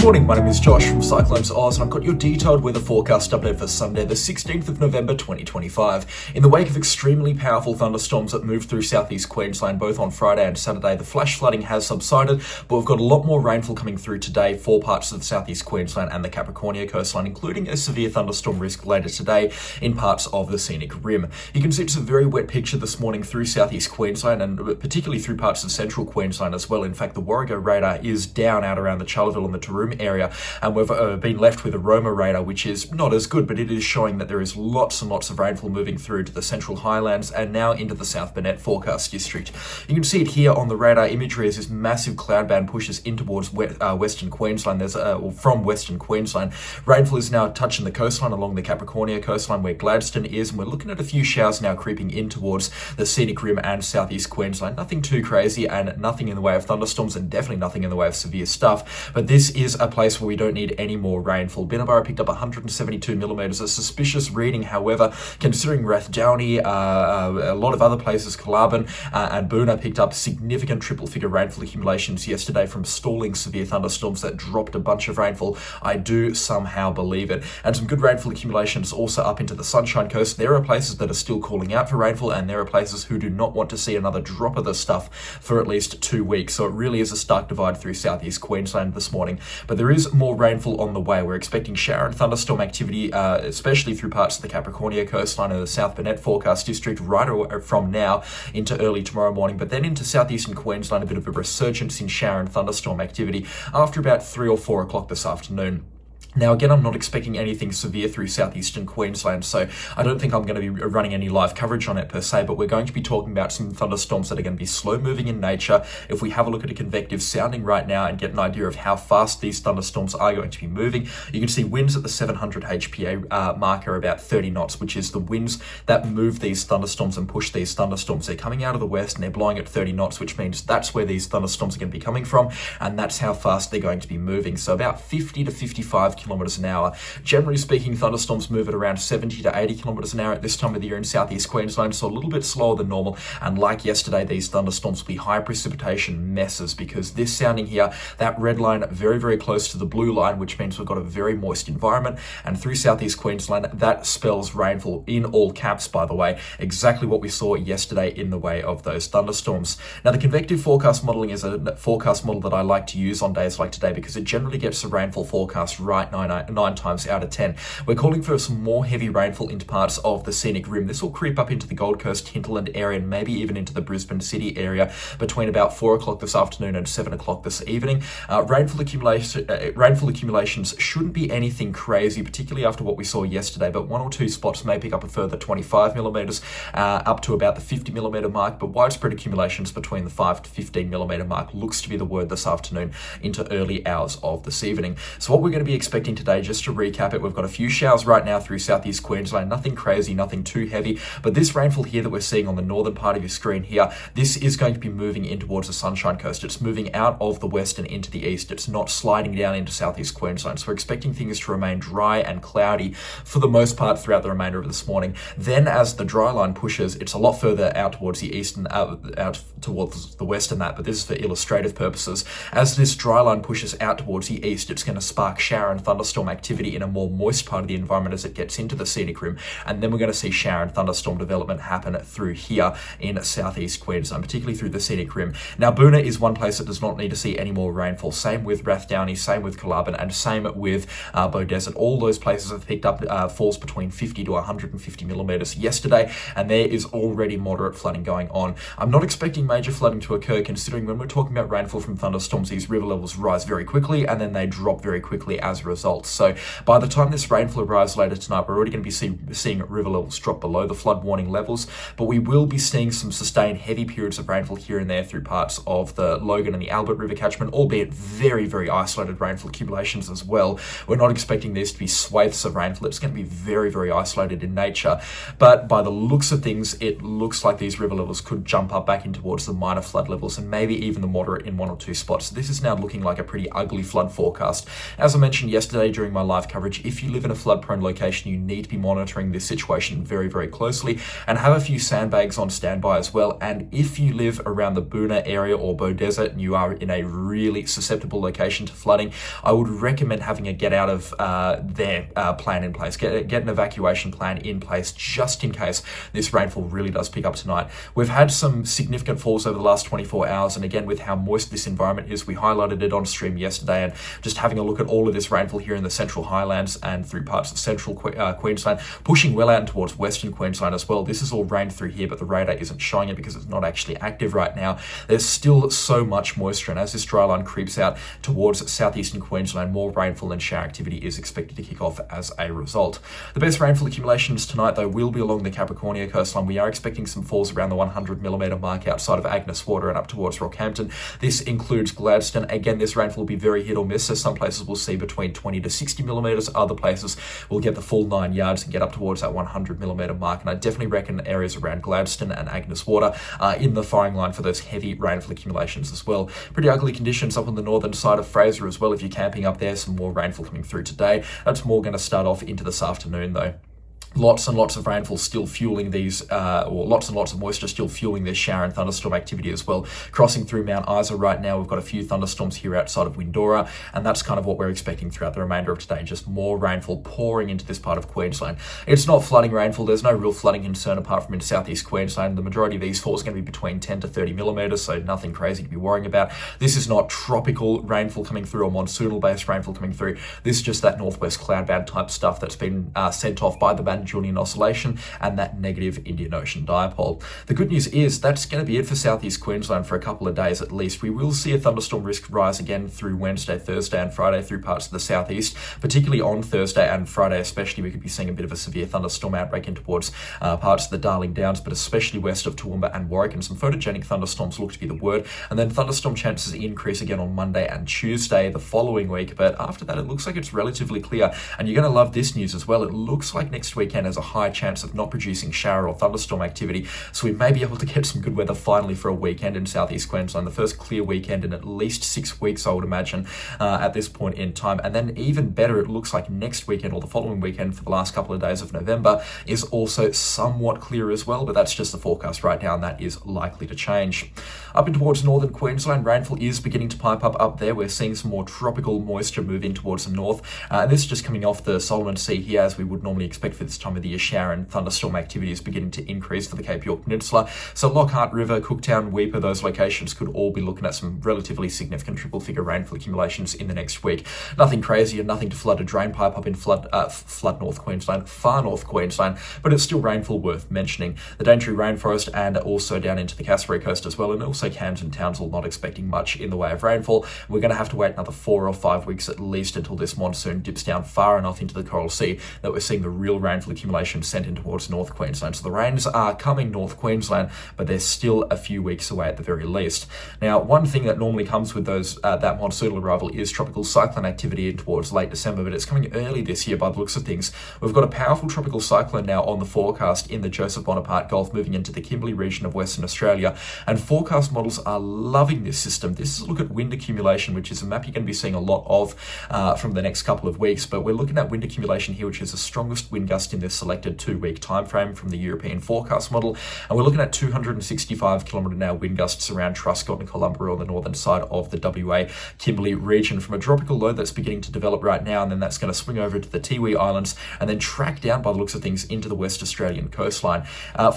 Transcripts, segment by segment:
Good morning, my name is Josh from CyclonesOZ and I've got your detailed weather forecast update for Sunday the 16th of November 2025. In the wake of extremely powerful thunderstorms that moved through southeast Queensland both on Friday and Saturday, the flash flooding has subsided, but we've got a lot more rainfall coming through today for parts of southeast Queensland and the Capricornia coastline, including a severe thunderstorm risk later today in parts of the Scenic Rim. You can see it's a very wet picture this morning through southeast Queensland and particularly through parts of central Queensland as well. In fact, the Warrego radar is down out around the Charleville and the Taroom area, and we've been left with a Roma radar, which is not as good, but it is showing that there is lots and lots of rainfall moving through to the central highlands and now into the South Burnett forecast district. You can see it here on the radar imagery as this massive cloud band pushes in towards western Queensland. From western Queensland, rainfall is now touching the coastline along the Capricornia coastline where Gladstone is, and we're looking at a few showers now creeping in towards the Scenic Rim and southeast Queensland. Nothing too crazy and nothing in the way of thunderstorms and definitely nothing in the way of severe stuff, but this is a place where we don't need any more rainfall. Binnaburra picked up 172 millimetres, a suspicious reading, however, considering Rathdowney, a lot of other places, Carlarbin and Boona picked up significant triple-figure rainfall accumulations yesterday from stalling severe thunderstorms that dropped a bunch of rainfall. I do somehow believe it. And some good rainfall accumulations also up into the Sunshine Coast. There are places that are still calling out for rainfall, and there are places who do not want to see another drop of this stuff for at least 2 weeks. So it really is a stark divide through southeast Queensland this morning. But there is more rainfall on the way. We're expecting shower and thunderstorm activity, especially through parts of the Capricornia coastline and the South Burnett forecast district right from now into early tomorrow morning. But then into southeastern Queensland, a bit of a resurgence in shower and thunderstorm activity after about 3 or 4 o'clock this afternoon. Now, again, I'm not expecting anything severe through southeastern Queensland, so I don't think I'm going to be running any live coverage on it per se, but we're going to be talking about some thunderstorms that are going to be slow moving in nature. If we have a look at a convective sounding right now and get an idea of how fast these thunderstorms are going to be moving, you can see winds at the 700 HPA mark are about 30 knots, which is the winds that move these thunderstorms and push these thunderstorms. They're coming out of the west and they're blowing at 30 knots, which means that's where these thunderstorms are going to be coming from, and that's how fast they're going to be moving. So about 50 to 55 kilometers an hour. Generally speaking, thunderstorms move at around 70 to 80 kilometers an hour at this time of the year in southeast Queensland, so a little bit slower than normal. And like yesterday, these thunderstorms will be high precipitation messes because this sounding here, that red line very, very close to the blue line, which means we've got a very moist environment. And through southeast Queensland, that spells rainfall in all caps, by the way, exactly what we saw yesterday in the way of those thunderstorms. Now, the convective forecast modelling is a forecast model that I like to use on days like today because it generally gets the rainfall forecast right 9 times out of 10. We're calling for some more heavy rainfall into parts of the Scenic Rim. This will creep up into the Gold Coast hinterland area and maybe even into the Brisbane city area between about 4 o'clock this afternoon and 7 o'clock this evening. Rainfall accumulations shouldn't be anything crazy, particularly after what we saw yesterday, but 1 or 2 spots may pick up a further 25 millimetres up to about the 50 millimetre mark, but widespread accumulations between the 5 to 15 millimetre mark looks to be the word this afternoon into early hours of this evening. So what we're going to be expecting today, just to recap it, we've got a few showers right now through southeast Queensland, nothing crazy, nothing too heavy, but this rainfall here that we're seeing on the northern part of your screen here, this is going to be moving in towards the Sunshine Coast. It's moving out of the west and into the east. It's not sliding down into southeast Queensland. So we're expecting things to remain dry and cloudy for the most part throughout the remainder of this morning. Then as the dry line pushes, it's a lot further out towards the east and out towards the west and that, but this is for illustrative purposes. As this dry line pushes out towards the east, it's going to spark shower and thunderstorm activity in a more moist part of the environment as it gets into the Scenic Rim, and then we're going to see shower and thunderstorm development happen through here in southeast Queensland, particularly through the Scenic Rim. Now, Boona is one place that does not need to see any more rainfall. Same with Rathdowney, same with Carlarbin, and same with Bow Desert. All those places have picked up falls between 50 to 150 millimetres yesterday, and there is already moderate flooding going on. I'm not expecting major flooding to occur, considering when we're talking about rainfall from thunderstorms, these river levels rise very quickly and then they drop very quickly as a result. So by the time this rainfall arrives later tonight, we're already going to be seeing river levels drop below the flood warning levels, but we will be seeing some sustained heavy periods of rainfall here and there through parts of the Logan and the Albert River catchment, albeit very, very isolated rainfall accumulations as well. We're not expecting these to be swathes of rainfall. It's going to be very, very isolated in nature, but by the looks of things, it looks like these river levels could jump up back in towards the minor flood levels and maybe even the moderate in 1 or 2 spots. So this is now looking like a pretty ugly flood forecast. As I mentioned yesterday, yesterday during my live coverage, if you live in a flood-prone location, you need to be monitoring this situation very, very closely and have a few sandbags on standby as well. And if you live around the Boonah area or Bow Desert and you are in a really susceptible location to flooding, I would recommend having a get out of there plan in place. Get an evacuation plan in place just in case this rainfall really does pick up tonight. We've had some significant falls over the last 24 hours, and again, with how moist this environment is, we highlighted it on stream yesterday, and just having a look at all of this rainfall here in the Central Highlands and through parts of central Queensland, pushing well out towards Western Queensland as well. This is all rain through here, but the radar isn't showing it because it's not actually active right now. There's still so much moisture, and as this dry line creeps out towards southeastern Queensland, more rainfall and shower activity is expected to kick off as a result. The best rainfall accumulations tonight, though, will be along the Capricornia coastline. We are expecting some falls around the 100mm mark outside of Agnes Water and up towards Rockhampton. This includes Gladstone. Again, this rainfall will be very hit or miss, so some places will see between 20 to 60mm, other places will get the full 9 yards and get up towards that 100mm mark. And I definitely reckon areas around Gladstone and Agnes Water are in the firing line for those heavy rainfall accumulations as well. Pretty ugly conditions up on the northern side of Fraser as well. If you're camping up there, some more rainfall coming through today. That's more going to start off into this afternoon though. Lots and lots of rainfall still fueling these, or lots and lots of moisture still fueling this shower and thunderstorm activity as well. Crossing through Mount Isa right now, we've got a few thunderstorms here outside of Windora, and that's kind of what we're expecting throughout the remainder of today. Just more rainfall pouring into this part of Queensland. It's not flooding rainfall. There's no real flooding concern apart from in southeast Queensland. The majority of these falls are going to be between 10 to 30mm, so nothing crazy to be worrying about. This is not tropical rainfall coming through or monsoonal-based rainfall coming through. This is just that northwest cloud band type stuff that's been sent off by the band Julian Oscillation and that negative Indian Ocean dipole. The good news is that's going to be it for southeast Queensland for a couple of days at least. We will see a thunderstorm risk rise again through Wednesday, Thursday and Friday through parts of the southeast, particularly on Thursday and Friday especially. We could be seeing a bit of a severe thunderstorm outbreak in towards parts of the Darling Downs, but especially west of Toowoomba and Warwick, and some photogenic thunderstorms look to be the word. And then thunderstorm chances increase again on Monday and Tuesday the following week, but after that it looks like it's relatively clear. And you're going to love this news as well. It looks like next weekend has a high chance of not producing shower or thunderstorm activity, so we may be able to get some good weather finally for a weekend in southeast Queensland, the first clear weekend in at least 6 weeks, I would imagine, at this point in time. And then even better, it looks like next weekend or the following weekend for the last couple of days of November is also somewhat clear as well, but that's just the forecast right now and that is likely to change. Up in towards northern Queensland, rainfall is beginning to pipe up there. We're seeing some more tropical moisture move in towards the north, and this is just coming off the Solomon Sea here, as we would normally expect for this time of the year. Shower and thunderstorm activity is beginning to increase for the Cape York Peninsula. So Lockhart River, Cooktown, Weipa, those locations could all be looking at some relatively significant triple figure rainfall accumulations in the next week. Nothing crazy and nothing to flood a drain pipe up in flood North Queensland, far North Queensland, but it's still rainfall worth mentioning. The Daintree Rainforest and also down into the Cassowary Coast as well, and also Cairns and Townsville not expecting much in the way of rainfall. We're going to have to wait another 4 or 5 weeks at least until this monsoon dips down far enough into the Coral Sea that we're seeing the real rainfall accumulation sent in towards North Queensland. So the rains are coming North Queensland, but they're still a few weeks away at the very least. Now, one thing that normally comes with those that monsoonal arrival is tropical cyclone activity in towards late December, but it's coming early this year by the looks of things. We've got a powerful tropical cyclone now on the forecast in the Joseph Bonaparte Gulf, moving into the Kimberley region of Western Australia, and forecast models are loving this system. This is a look at wind accumulation, which is a map you're going to be seeing a lot of from the next couple of weeks, but we're looking at wind accumulation here, which is the strongest wind gust in this selected 2-week time frame from the European forecast model, and we're looking at 265 km/h wind gusts around Truscott and Columbia on the northern side of the WA Kimberley region from a tropical low that's beginning to develop right now, and then that's going to swing over to the Tiwi Islands and then track down by the looks of things into the West Australian coastline.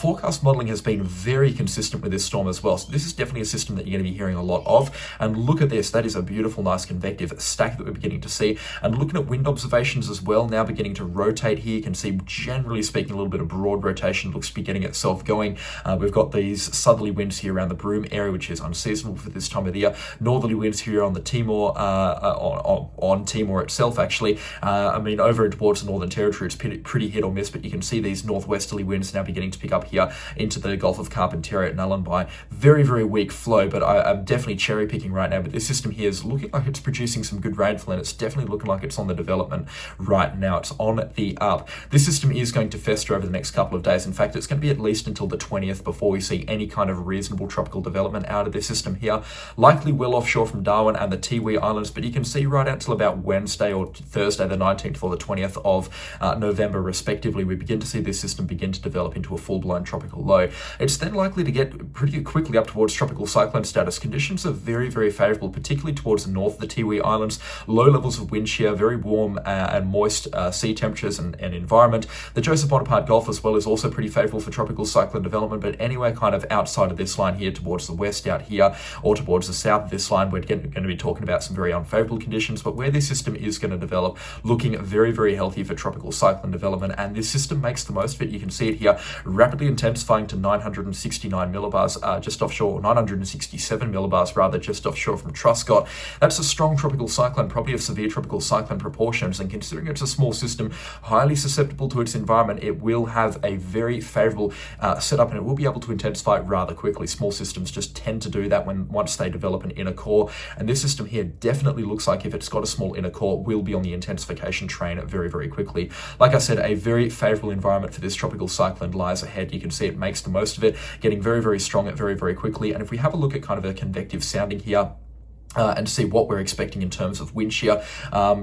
Forecast modelling has been very consistent with this storm as well, so this is definitely a system that you're going to be hearing a lot of. And look at this, that is a beautiful, nice convective stack that we're beginning to see. And looking at wind observations as well, now beginning to rotate here. You can see, generally speaking, a little bit of broad rotation looks to be getting itself going. We've got these southerly winds here around the Broome area, which is unseasonable for this time of the year. Northerly winds here on the Timor, on Timor itself, actually. I mean, over towards the Northern Territory, it's pretty hit or miss, but you can see these northwesterly winds now beginning to pick up here into the Gulf of Carpentaria at Nullarbine. Very, very weak flow, but I'm definitely cherry picking right now. But this system here is looking like it's producing some good rainfall, and it's definitely looking like it's on the development right now. It's on the up. This system system is going to fester over the next couple of days. In fact, it's going to be at least until the 20th before we see any kind of reasonable tropical development out of this system here. Likely well offshore from Darwin and the Tiwi Islands, but you can see right out till about Wednesday or Thursday the 19th or the 20th of November respectively, we begin to see this system begin to develop into a full-blown tropical low. It's then likely to get pretty quickly up towards tropical cyclone status. Conditions are very, very favourable, particularly towards the north of the Tiwi Islands. Low levels of wind shear, very warm and moist sea temperatures and environment. The Joseph Bonaparte Gulf as well is also pretty favourable for tropical cyclone development, but anywhere kind of outside of this line here towards the west out here or towards the south of this line, we're going to be talking about some very unfavourable conditions. But where this system is going to develop, looking very, very healthy for tropical cyclone development, and this system makes the most of it. You can see it here rapidly intensifying to 969 millibars just offshore, 967 millibars rather, just offshore from Truscott. That's a strong tropical cyclone, probably of severe tropical cyclone proportions, and considering it's a small system, highly susceptible to its environment, it will have a very favourable setup, and it will be able to intensify rather quickly. Small systems just tend to do that once they develop an inner core, and this system here definitely looks like, if it's got a small inner core, will be on the intensification train very, very quickly. Like I said, a very favourable environment for this tropical cyclone lies ahead. You can see it makes the most of it, getting very, very strong very, very quickly. And if we have a look at kind of a convective sounding here, and see what we're expecting in terms of wind shear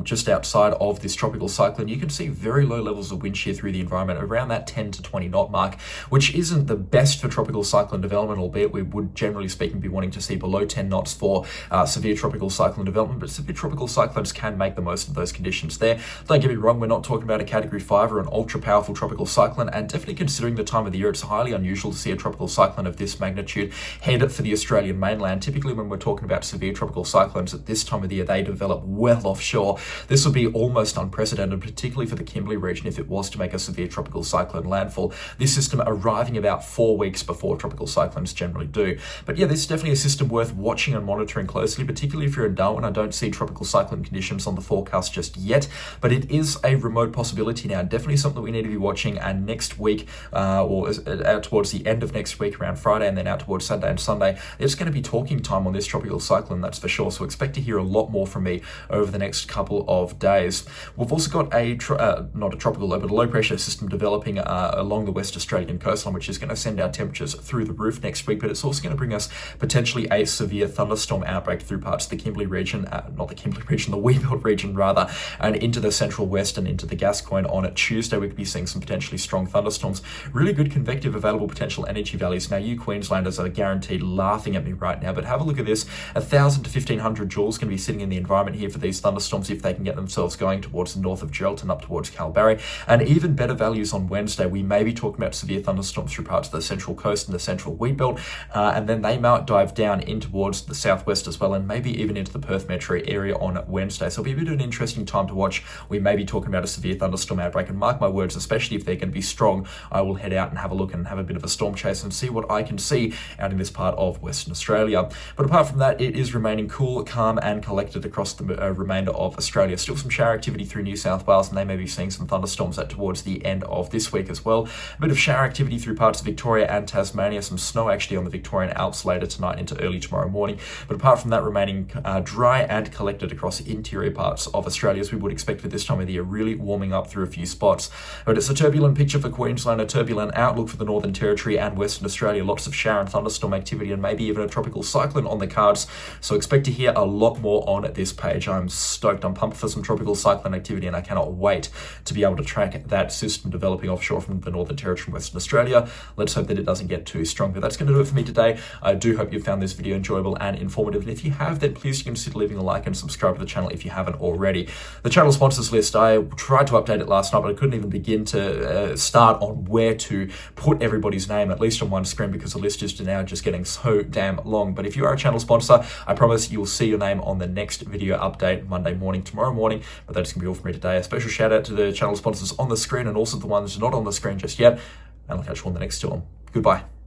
just outside of this tropical cyclone, you can see very low levels of wind shear through the environment, around that 10 to 20 knot mark, which isn't the best for tropical cyclone development, albeit we would generally speaking be wanting to see below 10 knots for severe tropical cyclone development. But severe tropical cyclones can make the most of those conditions there. Don't get me wrong, we're not talking about a category 5 or an ultra powerful tropical cyclone, and definitely considering the time of the year, it's highly unusual to see a tropical cyclone of this magnitude head for the Australian mainland. Typically when we're talking about severe tropical cyclones at this time of the year, they develop well offshore. This would be almost unprecedented, particularly for the Kimberley region, if it was to make a severe tropical cyclone landfall. This system arriving about 4 weeks before tropical cyclones generally do. But yeah, this is definitely a system worth watching and monitoring closely, particularly if you're in Darwin. I don't see tropical cyclone conditions on the forecast just yet, but it is a remote possibility now. Definitely something that we need to be watching, and next week, or out towards the end of next week, around Friday, and then out towards Saturday and Sunday, there's going to be talking time on this tropical cyclone, that's for sure. So expect to hear a lot more from me over the next couple of days. We've also got not a tropical low, but a low pressure system developing along the West Australian coastline, which is going to send our temperatures through the roof next week, but it's also going to bring us potentially a severe thunderstorm outbreak through parts of the Kimberley region, not the Kimberley region, the Weebelt region rather, and into the central west and into the Gascoyne on Tuesday. We could be seeing some potentially strong thunderstorms. Really good convective available potential energy values. Now you Queenslanders are guaranteed laughing at me right now, but have a look at this. 1,000 to 1,500 joules can be sitting in the environment here for these thunderstorms if they can get themselves going towards the north of Geraldton up towards Kalbarri. And even better values on Wednesday, we may be talking about severe thunderstorms through parts of the central coast and the central wheat belt, and then they might dive down in towards the southwest as well, and maybe even into the Perth metro area on Wednesday. So it'll be a bit of an interesting time to watch. We may be talking about a severe thunderstorm outbreak, and mark my words, especially if they're going to be strong, I will head out and have a look and have a bit of a storm chase and see what I can see out in this part of Western Australia. But apart from that, it is remaining cool, calm and collected across the remainder of Australia. Still some shower activity through New South Wales, and they may be seeing some thunderstorms towards the end of this week as well. A bit of shower activity through parts of Victoria and Tasmania. Some snow actually on the Victorian Alps later tonight into early tomorrow morning. But apart from that, remaining dry and collected across interior parts of Australia, as we would expect for this time of the year, really warming up through a few spots. But it's a turbulent picture for Queensland, a turbulent outlook for the Northern Territory and Western Australia. Lots of shower and thunderstorm activity, and maybe even a tropical cyclone on the cards. So expect to hear a lot more on this page. I'm stoked. I'm pumped for some tropical cyclone activity, and I cannot wait to be able to track that system developing offshore from the Northern Territory and Western Australia. Let's hope that it doesn't get too strong. But that's going to do it for me today. I do hope you found this video enjoyable and informative, and if you have, then please consider leaving a like and subscribe to the channel if you haven't already. The channel sponsors list, I tried to update it last night, but I couldn't even begin to start on where to put everybody's name, at least on one screen, because the list is now just getting so damn long. But if you are a channel sponsor, I promise you'll see your name on the next video update Monday morning, tomorrow morning. But that's going to be all for me today. A special shout out to the channel sponsors on the screen and also the ones not on the screen just yet, and I'll catch you on the next one. Goodbye.